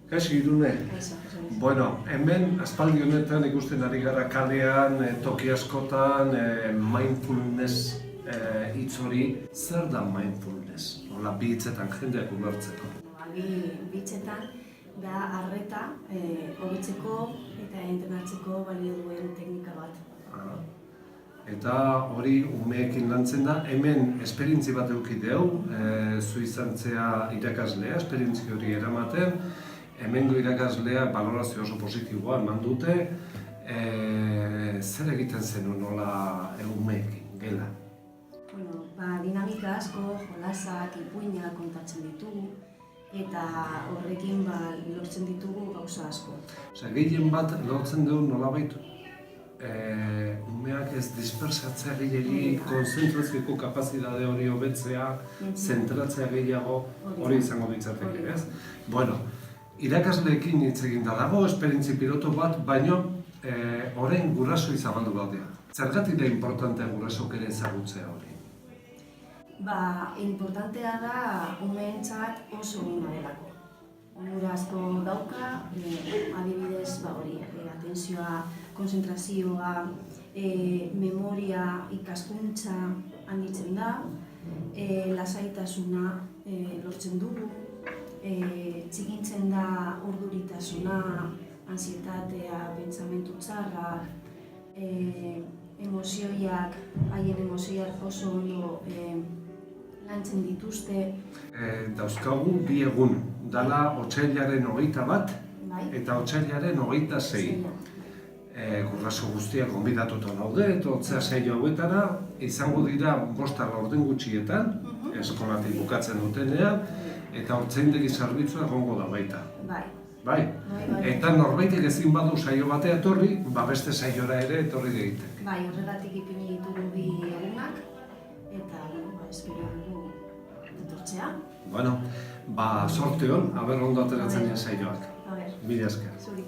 Kaixo Irune. Kaixo. Bueno, hemen aspaldi honetan ikusten ari gara kalean, toki askotan, mindfulness hitz hori. Zer da mindfulness? Hola, bi hitzetan jendeak ulertzeko. Bi hitzetan da arreta hobetzeko eta entrenatzeko balio duen teknika bat. Eta hori umeekin lantzen da, hemen esperientzi bat eduki dugu, zu izan zea irakaslea, esperientzi hori eramaten, hemengo irakaslea balorazio oso positiboa eman dute, zer egiten zenuen nola umeekin, gela? Dinamika asko, jolasak, ipuinak kontatzen ditugu, eta horrekin lortzen ditugu gauza asko. Gehien bat lortzen dugu nolabait umeak ez dispersatzea gehiagi, konzentrazioko kapazitate hori hobetzea, zentratzea gehiago, hori izango ditzateke, ez? Bueno, irakasleekin hitz eginda dago, esperientzi piloto bat, baino orain guraso zabaldu bat dira. Zergatik da importantea gurasok ere ezagutzea hori? Importantea da umeentzat oso ona delako. Onura asko dauka, adibidez, atentzioa, konzentrazioa, memoria, ikaskuntza handitzen da, lasaitasuna lortzen dugu, txikintzen da urduritasuna, antsietatea, pentsamentu txarrak, haien emozioak oso ondo lantzen dituzte. Dauzkagu bi egun, dala otsailaren 21 eta otsailaren 26. Guraso guztiak gonbidatuta daude, eta 6 hauetara izango dira 5 laurden gutxietan, eskolatik bukatzen dutenean, eta hortzaindegi zerbitzua egongo da baita. Bai? Eta norbaitek ezin badu saio batea etorri, beste saiora ere etorri egiten. Bai, horregatik ipini ditugu bi egunak, eta espero dugu etortzea. Bueno, sorte hon, aber ondo ateratzen saioak. Mila esker. Zuri.